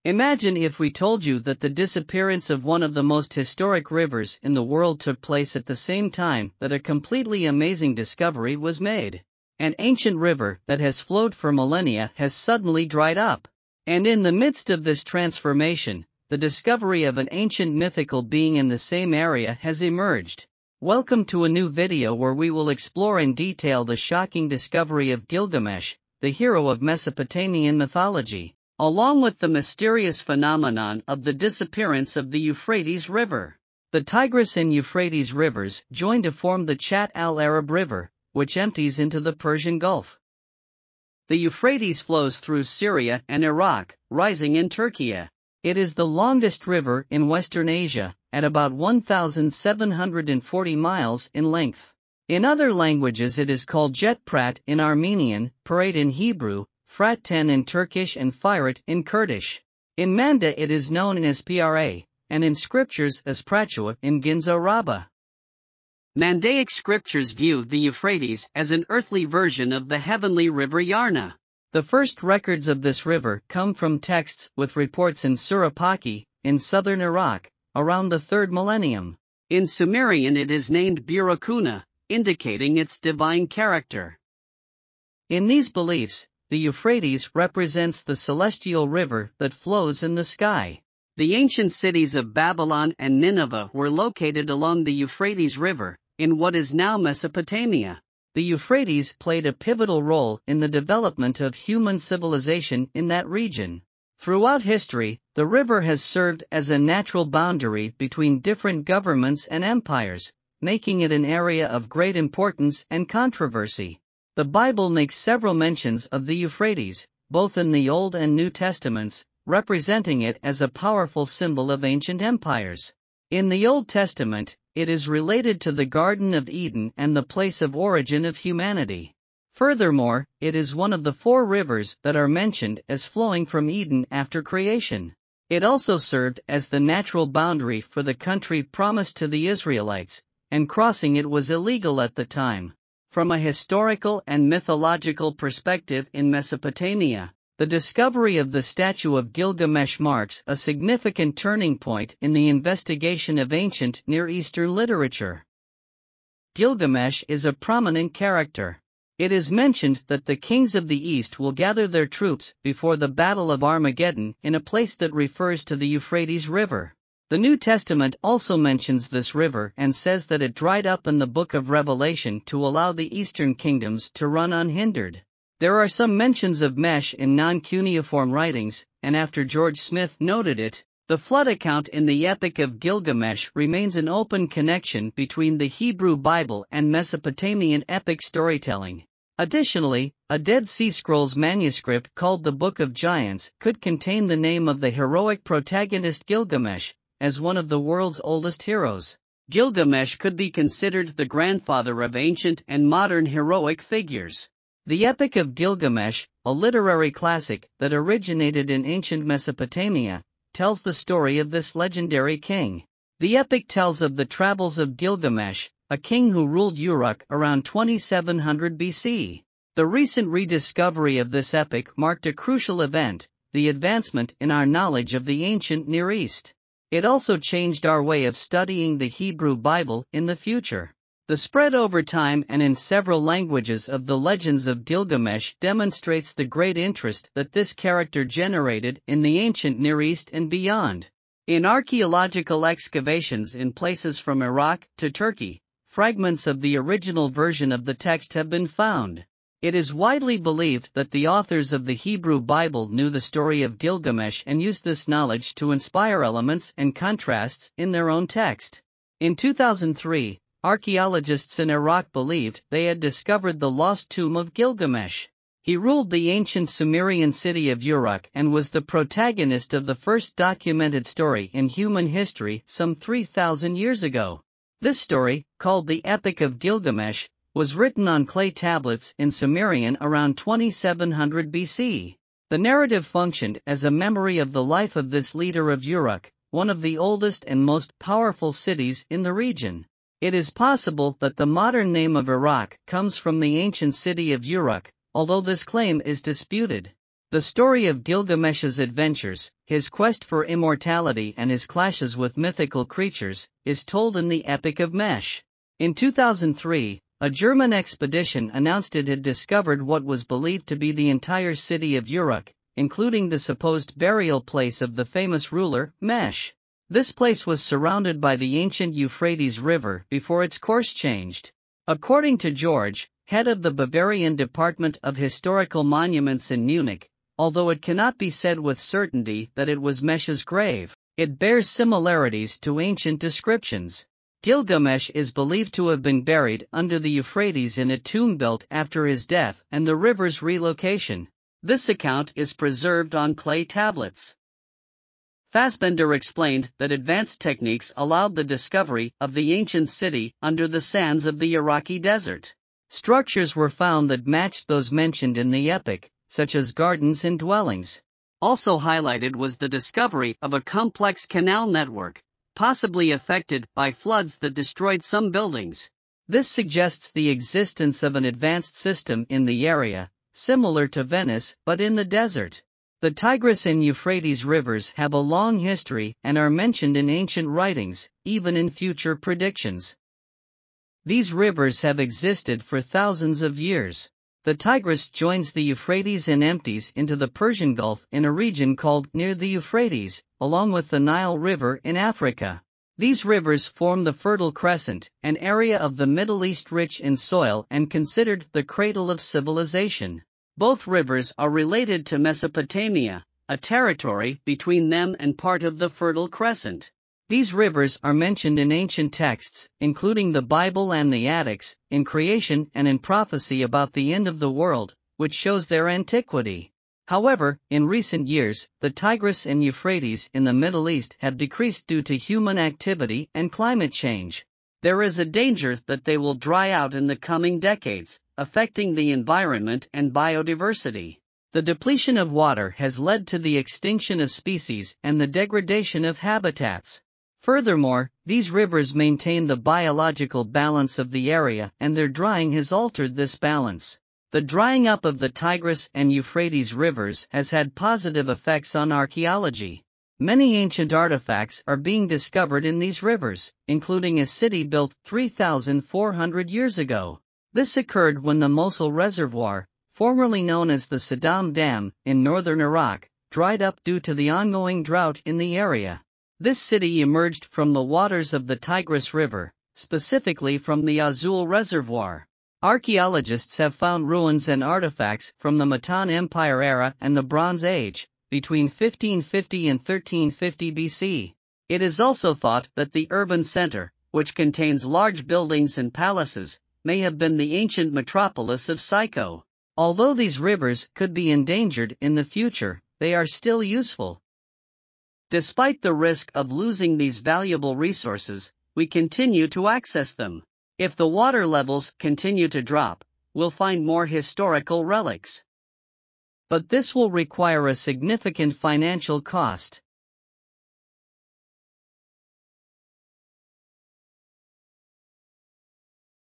Imagine if we told you that the disappearance of one of the most historic rivers in the world took place at the same time that a completely amazing discovery was made. An ancient river that has flowed for millennia has suddenly dried up. And in the midst of this transformation, the discovery of an ancient mythical being in the same area has emerged. Welcome to a new video where we will explore in detail the shocking discovery of Gilgamesh, the hero of Mesopotamian mythology, along with the mysterious phenomenon of the disappearance of the Euphrates River. The Tigris and Euphrates rivers join to form the Chat al-Arab River, which empties into the Persian Gulf. The Euphrates flows through Syria and Iraq, rising in Turkey. It is the longest river in Western Asia, at about 1,740 miles in length. In other languages it is called Jetprat in Armenian, Parat in Hebrew, Fraten in Turkish and Firat in Kurdish. In Manda it is known as Pra, and in scriptures as Pratua in Ginza Rabba. Mandaic scriptures view the Euphrates as an earthly version of the heavenly river Yarna. The first records of this river come from texts with reports in Surapaki, in southern Iraq, around the 3rd millennium. In Sumerian it is named Birakuna, indicating its divine character. In these beliefs, the Euphrates represents the celestial river that flows in the sky. The ancient cities of Babylon and Nineveh were located along the Euphrates River, in what is now Mesopotamia. The Euphrates played a pivotal role in the development of human civilization in that region. Throughout history, the river has served as a natural boundary between different governments and empires, making it an area of great importance and controversy. The Bible makes several mentions of the Euphrates, both in the Old and New Testaments, representing it as a powerful symbol of ancient empires. In the Old Testament, it is related to the Garden of Eden and the place of origin of humanity. Furthermore, it is one of the 4 rivers that are mentioned as flowing from Eden after creation. It also served as the natural boundary for the country promised to the Israelites, and crossing it was illegal at the time. From a historical and mythological perspective in Mesopotamia, the discovery of the statue of Gilgamesh marks a significant turning point in the investigation of ancient Near Eastern literature. Gilgamesh is a prominent character. It is mentioned that the kings of the East will gather their troops before the Battle of Armageddon in a place that refers to the Euphrates River. The New Testament also mentions this river and says that it dried up in the book of Revelation to allow the eastern kingdoms to run unhindered. There are some mentions of Mesh in non-cuneiform writings, and after George Smith noted it, the flood account in the Epic of Gilgamesh remains an open connection between the Hebrew Bible and Mesopotamian epic storytelling. Additionally, a Dead Sea Scrolls manuscript called the Book of Giants could contain the name of the heroic protagonist Gilgamesh, as one of the world's oldest heroes. Gilgamesh could be considered the grandfather of ancient and modern heroic figures. The Epic of Gilgamesh, a literary classic that originated in ancient Mesopotamia, tells the story of this legendary king. The epic tells of the travels of Gilgamesh, a king who ruled Uruk around 2700 BC. The recent rediscovery of this epic marked a crucial event, the advancement in our knowledge of the ancient Near East. It also changed our way of studying the Hebrew Bible in the future. The spread over time and in several languages of the legends of Gilgamesh demonstrates the great interest that this character generated in the ancient Near East and beyond. In archaeological excavations in places from Iraq to Turkey, fragments of the original version of the text have been found. It is widely believed that the authors of the Hebrew Bible knew the story of Gilgamesh and used this knowledge to inspire elements and contrasts in their own text. In 2003, archaeologists in Iraq believed they had discovered the lost tomb of Gilgamesh. He ruled the ancient Sumerian city of Uruk and was the protagonist of the first documented story in human history some 3,000 years ago. This story, called the Epic of Gilgamesh, was written on clay tablets in Sumerian around 2700 BC. The narrative functioned as a memory of the life of this leader of Uruk, one of the oldest and most powerful cities in the region. It is possible that the modern name of Iraq comes from the ancient city of Uruk, although this claim is disputed. The story of Gilgamesh's adventures, his quest for immortality and his clashes with mythical creatures, is told in the Epic of Mesh. In 2003, a German expedition announced it had discovered what was believed to be the entire city of Uruk, including the supposed burial place of the famous ruler, Mesh. This place was surrounded by the ancient Euphrates River before its course changed. According to George, head of the Bavarian Department of Historical Monuments in Munich, although it cannot be said with certainty that it was Mesh's grave, it bears similarities to ancient descriptions. Gilgamesh is believed to have been buried under the Euphrates in a tomb built after his death and the river's relocation. This account is preserved on clay tablets. Fassbender explained that advanced techniques allowed the discovery of the ancient city under the sands of the Iraqi desert. Structures were found that matched those mentioned in the epic, such as gardens and dwellings. Also highlighted was the discovery of a complex canal network, possibly affected by floods that destroyed some buildings. This suggests the existence of an advanced system in the area, similar to Venice but in the desert. The Tigris and Euphrates rivers have a long history and are mentioned in ancient writings, even in future predictions. These rivers have existed for thousands of years. The Tigris joins the Euphrates and empties into the Persian Gulf in a region called near the Euphrates, along with the Nile River in Africa. These rivers form the Fertile Crescent, an area of the Middle East rich in soil and considered the cradle of civilization. Both rivers are related to Mesopotamia, a territory between them and part of the Fertile Crescent. These rivers are mentioned in ancient texts, including the Bible and the Attics, in creation and in prophecy about the end of the world, which shows their antiquity. However, in recent years, the Tigris and Euphrates in the Middle East have decreased due to human activity and climate change. There is a danger that they will dry out in the coming decades, affecting the environment and biodiversity. The depletion of water has led to the extinction of species and the degradation of habitats. Furthermore, these rivers maintain the biological balance of the area, and their drying has altered this balance. The drying up of the Tigris and Euphrates rivers has had positive effects on archaeology. Many ancient artifacts are being discovered in these rivers, including a city built 3,400 years ago. This occurred when the Mosul Reservoir, formerly known as the Saddam Dam, in northern Iraq, dried up due to the ongoing drought in the area. This city emerged from the waters of the Tigris River, specifically from the Azul Reservoir. Archaeologists have found ruins and artifacts from the Matan Empire era and the Bronze Age, between 1550 and 1350 BC. It is also thought that the urban center, which contains large buildings and palaces, may have been the ancient metropolis of Psycho. Although these rivers could be endangered in the future, they are still useful. Despite the risk of losing these valuable resources, we continue to access them. If the water levels continue to drop, we'll find more historical relics. But this will require a significant financial cost.